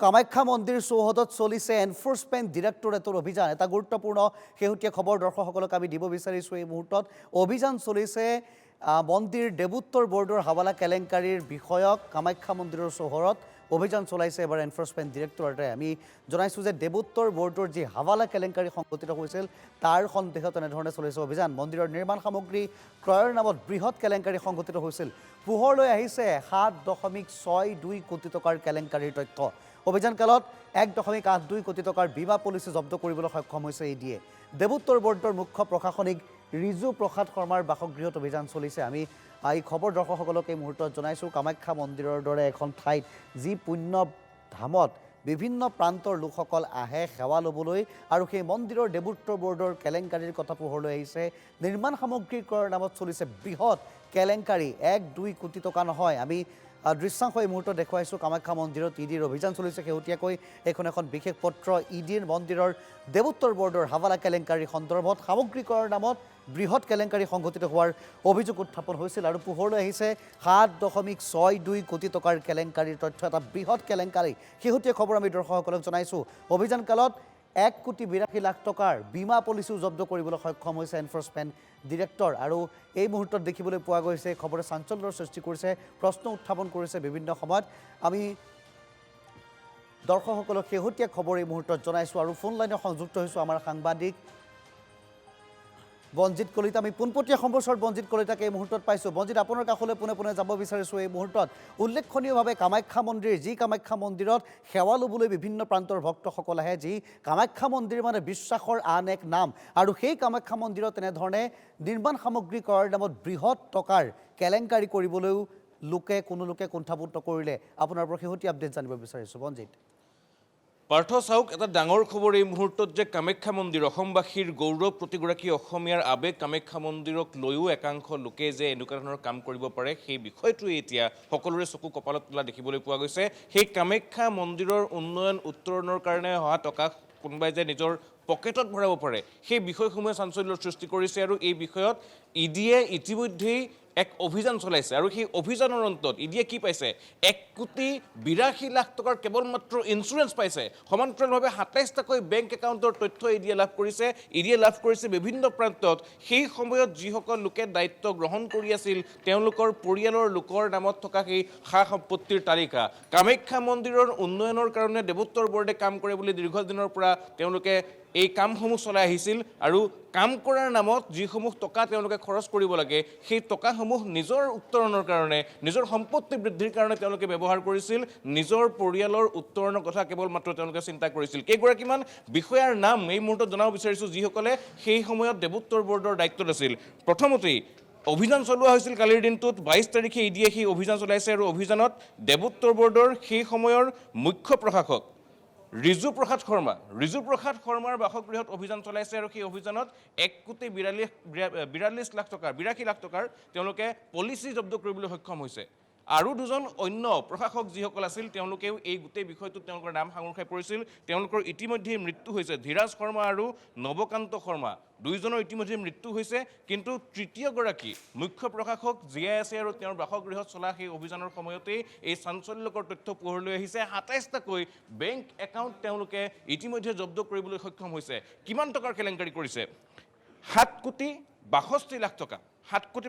কামাখ্যা মন্দিৰ চৌহদত চলিছে এনফোৰ্সমেণ্ট ডিৰেক্টৰেটৰ অভিযান। এটা গুৰুত্বপূৰ্ণ শেহতীয়া খবৰ দৰ্শকসকলক আমি দিব বিচাৰিছোঁ। এই মুহূৰ্তত অভিযান চলিছে মন্দিৰ দেৱোত্তৰ বৰ্ডৰ হাৱালা কেলেংকাৰীৰ বিষয়ক কামাখ্যা মন্দিৰৰ চৌহদত অভিযান চলাইছে এবাৰ এনফোৰ্সমেণ্ট ডিৰেক্টৰেটে। আমি জনাইছোঁ যে দেৱোত্তৰ বৰ্ডৰ যি হাৱালা কেলেংকাৰী সংঘটিত হৈছিল তাৰ সন্দেহত এনেধৰণে চলিছে অভিযান। মন্দিৰৰ নিৰ্মাণ সামগ্ৰী ক্ৰয়ৰ নামত বৃহৎ কেলেংকাৰী সংঘটিত হৈছিল। পোহৰলৈ আহিছে 7.62 কোটি টকাৰ কেলেংকাৰীৰ তথ্য। অভিযানকালত 1.82 কোটি টকাৰ বীমা পলিচি জব্দ কৰিবলৈ সক্ষম হৈছে ইডিয়ে। দেৱোত্তৰ বৰ্ডৰ মুখ্য প্ৰশাসনিক ৰিজু প্ৰসাদ শৰ্মাৰ বাসগৃহত অভিযান চলিছে। আমি এই খবৰ দৰ্শকসকলক এই মুহূৰ্তত জনাইছোঁ। কামাখ্যা মন্দিৰৰ দৰে এখন ঠাইত যি পুণ্য ধামত বিভিন্ন প্ৰান্তৰ লোকসকল আহে সেৱা ল'বলৈ আৰু সেই মন্দিৰৰ দেৱোত্তৰ বৰ্ডৰ কেলেংকাৰীৰ কথা পোহৰলৈ আহিছে। নিৰ্মাণ সামগ্ৰী ক্ৰয়ৰ নামত চলিছে বৃহৎ কেলেংকাৰী। 1-2 কোটি টকা নহয়। আমি দৃশ্যাংশ এই মুহূৰ্তত দেখুৱাইছোঁ। কামাখ্যা মন্দিৰত ইডিৰ অভিযান চলিছে শেহতীয়াকৈ। এখন বিশেষ পত্ৰ ইডিৰ মন্দিৰৰ দেৱোত্তৰ বৰ্ডৰ হাৱালা কেলেংকাৰী সন্দৰ্ভত সামগ্ৰী ক্ৰয়ৰ নামত বৃহৎ কেলেংকাৰী সংঘটিত হোৱাৰ অভিযোগ উত্থাপন হৈছিল আৰু পোহৰলৈ আহিছে 7.62 কোটি টকাৰ কেলেংকাৰীৰ তথ্য। এটা বৃহৎ কেলেংকাৰী। শেহতীয়া খবৰ আমি দৰ্শকসকলক জনাইছোঁ। অভিযানকালত 1.82 কোটি টকাৰ বীমা পলিচিও জব্দ কৰিবলৈ সক্ষম হৈছে এনফোৰ্সমেণ্ট ডিৰেক্টৰ। আৰু এই মুহূৰ্তত দেখিবলৈ পোৱা গৈছে খবৰে চাঞ্চল্যৰ সৃষ্টি কৰিছে, প্ৰশ্ন উত্থাপন কৰিছে বিভিন্ন সময়ত। আমি দৰ্শকসকলক শেহতীয়া খবৰ এই মুহূৰ্তত জনাইছোঁ আৰু ফোন লাইনত সংযুক্ত হৈছোঁ আমাৰ সাংবাদিক বঞ্জিত কলিতা। আমি পোনপটীয়া সম্প্ৰচাৰত বঞ্জিত কলিতাকে এই মুহূৰ্তত পাইছোঁ। বঞ্জিত, আপোনাৰ কাষলৈ পোনে পোনে যাব বিচাৰিছোঁ এই মুহূৰ্তত। উল্লেখনীয়ভাৱে কামাখ্যা মন্দিৰ, যি কামাখ্যা মন্দিৰত সেৱা ল'বলৈ বিভিন্ন প্ৰান্তৰ ভক্তসকল আহে, যি কামাখ্যা মন্দিৰ মানে বিশ্বাসৰ আন এক নাম, আৰু সেই কামাখ্যা মন্দিৰত এনেধৰণে নিৰ্মাণ সামগ্ৰী ক্ৰয়ৰ নামত বৃহৎ টকাৰ কেলেংকাৰী কৰিবলৈও কোনো লোকে কুণ্ঠাবোধ নকৰিলে। আপোনাৰ পৰা শেহতীয়া আপডেট জানিব বিচাৰিছোঁ বঞ্জিত। পাৰ্থ চাওক, এটা ডাঙৰ খবৰ এই মুহূৰ্তত যে কামাখ্যা মন্দিৰ অসমবাসীৰ গৌৰৱ, প্ৰতিগৰাকী অসমীয়াৰ আৱেগ। কামাখ্যা মন্দিৰক লৈও একাংশ লোকে যে এনেকুৱা ধৰণৰ কাম কৰিব পাৰে সেই বিষয়টোৱে এতিয়া সকলোৰে চকু কপালত তোলা দেখিবলৈ পোৱা গৈছে। সেই কামাখ্যা মন্দিৰৰ উন্নয়ন উত্তৰণৰ কাৰণে অহা টকা কোনোবাই যে নিজৰ পকেটত ভৰাব পাৰে সেই বিষয়সমূহে চাঞ্চল্যৰ সৃষ্টি কৰিছে। আৰু এই বিষয়ত ইডিয়ে ইতিমধ্যেই এক অভিযান চলাইছে আৰু সেই অভিযানৰ অন্তত ইডিয়ে কি পাইছে? 1.82 কোটি টকাৰ কেৱল মাত্ৰ ইঞ্চুৰেঞ্চ পাইছে। সমান্তৰালভাৱে 27টাকৈ বেংক একাউণ্টৰ তথ্য ইডিয়ে লাভ কৰিছে। ইডিয়ে লাভ কৰিছে বিভিন্ন প্ৰান্তত সেই সময়ত যিসকল লোকে দায়িত্ব গ্ৰহণ কৰি আছিল তেওঁলোকৰ পৰিয়ালৰ লোকৰ নামত থকা সেই সা সম্পত্তিৰ তালিকা। কামাখ্যা মন্দিৰৰ উন্নয়নৰ কাৰণে দেৱোত্তৰ বৰ্ডে কাম কৰে বুলি দীৰ্ঘদিনৰ পৰা তেওঁলোকে এই কামসমূহ চলাই আহিছিল আৰু কাম কৰাৰ নামত যিসমূহ টকা তেওঁলোকে খৰচ কৰিব লাগে সেই টকাসমূহ নিজৰ উত্তৰণৰ কাৰণে, নিজৰ সম্পত্তি বৃদ্ধিৰ কাৰণে তেওঁলোকে ব্যৱহাৰ কৰিছিল। নিজৰ পৰিয়ালৰ উত্তৰণৰ কথা কেৱল মাত্ৰ তেওঁলোকে চিন্তা কৰিছিল। কেইগৰাকীমান বিষয়াৰ নাম এই মুহূৰ্তত জনাব বিচাৰিছোঁ যিসকলে সেই সময়ত দেৱোত্তৰ বৰ্ডৰ দায়িত্বত আছিল। প্ৰথমতেই অভিযান চলোৱা হৈছিল কালিৰ দিনটোত 22 তাৰিখে ইডিয়ে সেই অভিযান চলাইছে আৰু অভিযানত দেৱোত্তৰ বৰ্ডৰ সেই সময়ৰ মুখ্য প্ৰশাসক ৰিজু প্ৰসাদ শৰ্মাৰ বাসগৃহত অভিযান চলাইছে আৰু সেই অভিযানত 1.42 কোটি টকাৰ তেওঁলোকে পলিচি জব্দ কৰিবলৈ সক্ষম হৈছে। আৰু দুজন অন্য প্ৰশাসক যিসকল আছিল তেওঁলোকেও এই গোটেই বিষয়টোত তেওঁলোকৰ নাম সাঙুৰ খাই পৰিছিল। তেওঁলোকৰ ইতিমধ্যে মৃত্যু হৈছে। ধীৰাজ শৰ্মা আৰু নৱকান্ত শৰ্মা দুয়োজনৰ ইতিমধ্যে মৃত্যু হৈছে, কিন্তু তৃতীয়গৰাকী মুখ্য প্ৰশাসক জীয়াই আছে আৰু তেওঁৰ বাসগৃহত চলা সেই অভিযানৰ সময়তেই এই চাঞ্চল্যকৰ তথ্য পোহৰলৈ আহিছে। 27টাকৈ বেংক একাউণ্ট তেওঁলোকে ইতিমধ্যে জব্দ কৰিবলৈ সক্ষম হৈছে। কিমান টকাৰ কেলেংকাৰী কৰিছে? 7.62 কোটি টকা। 7.62 কোটি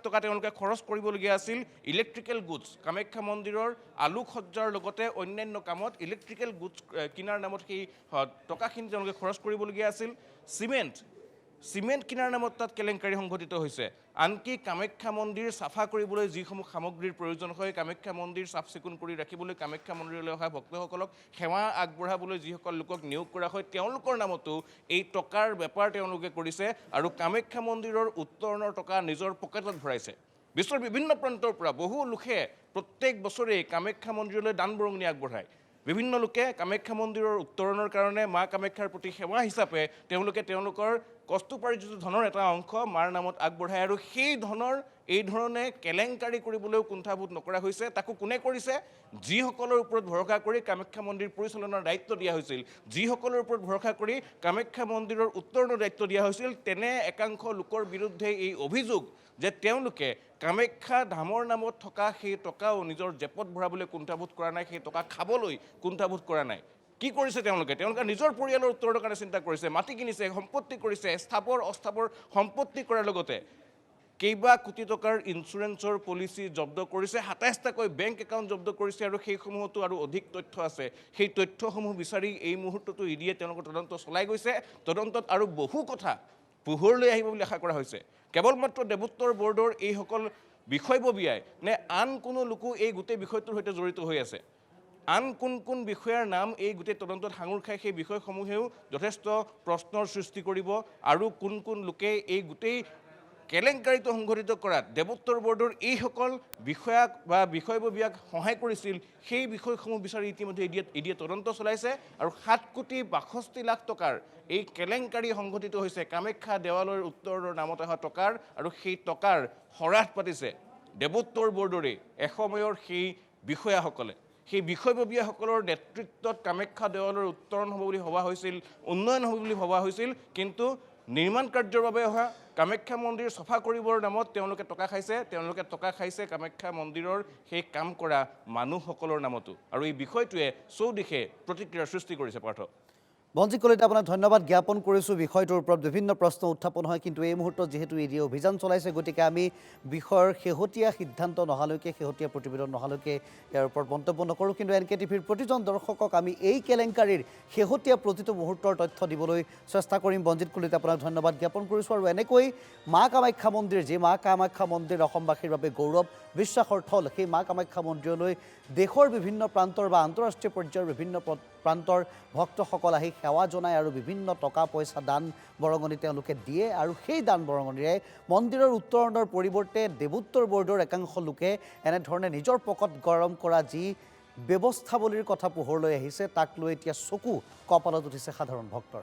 টকা তেওঁলোকে খৰচ কৰিবলগীয়া আছিল ইলেক্ট্ৰিকেল গুডছ। কামাখ্যা মন্দিৰৰ আলোকসজ্জাৰ লগতে অন্যান্য কামত ইলেক্ট্ৰিকেল গুডছ কিনাৰ নামত সেই টকাখিনি তেওঁলোকে খৰচ কৰিবলগীয়া আছিল। চিমেণ্ট কিনাৰ নামত তাত কেলেংকাৰী সংঘটিত হৈছে। আনকি কামাখ্যা মন্দিৰ চাফা কৰিবলৈ যিসমূহ সামগ্ৰীৰ প্ৰয়োজন হয়, কামাখ্যা মন্দিৰ চাফ চিকুণ কৰি ৰাখিবলৈ, কামাখ্যা মন্দিৰলৈ অহা ভক্তসকলক সেৱা আগবঢ়াবলৈ যিসকল লোকক নিয়োগ কৰা হয় তেওঁলোকৰ নামতো এই টকাৰ বেপাৰ তেওঁলোকে কৰিছে আৰু কামাখ্যা মন্দিৰৰ উত্তৰণৰ টকা নিজৰ পকেটত ভৰাইছে। বিশ্বৰ বিভিন্ন প্ৰান্তৰ পৰা বহু লোকে প্ৰত্যেক বছৰেই কামাখ্যা মন্দিৰলৈ দান বৰঙণি আগবঢ়ায়। বিভিন্ন লোকে কামাখ্যা মন্দিৰৰ উত্তৰণৰ কাৰণে মা কামাখ্যাৰ প্ৰতি সেৱা হিচাপে তেওঁলোকে তেওঁলোকৰ কষ্টুপাৰ্জিত ধনৰ এটা অংশ মাৰ নামত আগবঢ়ায় আৰু সেই ধনৰ এই ধৰণে কেলেংকাৰী কৰিবলৈও কুণ্ঠাবোধ নকৰা হৈছে। তাকো কোনে কৰিছে? যিসকলৰ ওপৰত ভৰসা কৰি কামাখ্যা মন্দিৰ পৰিচালনাৰ দায়িত্ব দিয়া হৈছিল, যিসকলৰ ওপৰত ভৰসা কৰি কামাখ্যা মন্দিৰৰ উত্তৰণৰ দায়িত্ব দিয়া হৈছিল, তেনে একাংশ লোকৰ বিৰুদ্ধে এই অভিযোগ যে তেওঁলোকে কামাখ্যা ধামৰ নামত থকা সেই টকাও নিজৰ জেপত ভৰাবলৈ কুণ্ঠাবোধ কৰা নাই, সেই টকা খাবলৈ কুণ্ঠাবোধ কৰা নাই। কি কৰিছে তেওঁলোকে নিজৰ পৰিয়ালৰ উত্তৰৰ কাৰণে চিন্তা কৰিছে, মাটি কিনিছে, সম্পত্তি কৰিছে, স্থাৱৰ অস্থাৱৰ সম্পত্তি কৰাৰ লগতে কেইবা কোটি টকাৰ ইঞ্চুৰেঞ্চৰ পলিচি জব্দ কৰিছে, ২৭টাকৈ বেংক একাউণ্ট জব্দ কৰিছে আৰু সেইসমূহতো আৰু অধিক তথ্য আছে। সেই তথ্যসমূহ বিচাৰি এই মুহূৰ্ততো ইডিয়ে তেওঁলোকৰ তদন্ত চলাই গৈছে। তদন্তত আৰু বহু কথা পোহৰলৈ আহিব বুলি আশা কৰা হৈছে। কেৱল মাত্ৰ দেৱোত্তৰ বৰ্ডৰ এইসকল বিষয়ববীয়াই নে আন কোনো লোকো এই গোটেই বিষয়টোৰ সৈতে জড়িত হৈ আছে? আন কোন বিষয়াৰ নাম এই গোটেই তদন্তত সাঙুৰ খায়, সেই বিষয়সমূহেও যথেষ্ট প্ৰশ্নৰ সৃষ্টি কৰিব। আৰু কোন লোকে এই গোটেই কেলেংকাৰীটো সংঘটিত কৰাত দেৱোত্তৰ বৰ্ডৰ এইসকল বিষয়াক বা বিষয়ববীয়াক সহায় কৰিছিল, সেই বিষয়সমূহ বিচাৰি ইতিমধ্যে ইডিয়ে তদন্ত চলাইছে। আৰু ৭,৬২,লাখ টকাৰ এই কেলেংকাৰী সংঘটিত হৈছে কামাখ্যা দেৱালয়ৰ উত্তৰৰ নামত অহা টকাৰ, আৰু সেই টকাৰ সৰাহ পাতিছে দেৱোত্তৰ বৰ্ডৰে এসময়ৰ সেই বিষয়াসকলে। সেই বিষয়ববীয়াসকলৰ নেতৃত্বত কামাখ্যা দেৱালয়ৰ উত্তৰণ হ'ব বুলি ভবা হৈছিল, উন্নয়ন হ'ব বুলি ভবা হৈছিল, কিন্তু নিৰ্মাণ কাৰ্যৰ বাবে অহা কামাখ্যা মন্দিৰ চফা কৰিবৰ নামত তেওঁলোকে টকা খাইছে কামাখ্যা মন্দিৰৰ সেই কাম কৰা মানুহসকলৰ নামতো। আৰু এই বিষয়টোৱে চৌদিশে প্ৰতিক্ৰিয়াৰ সৃষ্টি কৰিছে। পাৰ্থ, মঞ্জিত কলিতা, আপোনাক ধন্যবাদ জ্ঞাপন কৰিছোঁ। বিষয়টোৰ ওপৰত বিভিন্ন প্ৰশ্ন উত্থাপন হয়, কিন্তু এই মুহূৰ্তত যিহেতু ইডিয়ে অভিযান চলাইছে, গতিকে আমি বিষয়ৰ শেহতীয়া সিদ্ধান্ত নহালৈকে, শেহতীয়া প্ৰতিবেদন নহালৈকে ইয়াৰ ওপৰত মন্তব্য নকৰোঁ। কিন্তু NKTVৰ প্ৰতিজন দৰ্শকক আমি এই কেলেংকাৰীৰ শেহতীয়া প্ৰতিটো মুহূৰ্তৰ তথ্য দিবলৈ চেষ্টা কৰিম। মঞ্জিত কলিতা, আপোনাক ধন্যবাদ জ্ঞাপন কৰিছোঁ। আৰু এনেকৈ মা কামাখ্যা মন্দিৰ, যি মা কামাখ্যা মন্দিৰ অসমবাসীৰ বাবে গৌৰৱ, বিশ্বাসৰ থল, সেই মা কামাখ্যা মন্দিৰলৈ দেশৰ বিভিন্ন প্ৰান্তৰ বা আন্তঃৰাষ্ট্ৰীয় পৰ্যায়ৰ বিভিন্ন প্ৰান্তৰ ভক্তসকল আহি সেৱা জনায় আৰু বিভিন্ন টকা পইচা দান বৰঙণি তেওঁলোকে দিয়ে। আৰু সেই দান বৰঙণিৰে মন্দিৰৰ উত্তৰণৰ পৰিৱৰ্তে দেৱোত্তৰ বৰ্ডৰ একাংশ লোকে এনেধৰণে নিজৰ পকেট গৰম কৰা যি ব্যৱস্থাৱলীৰ কথা পোহৰলৈ আহিছে, তাক লৈ এতিয়া চকু কপালত উঠিছে সাধাৰণ ভক্তৰ।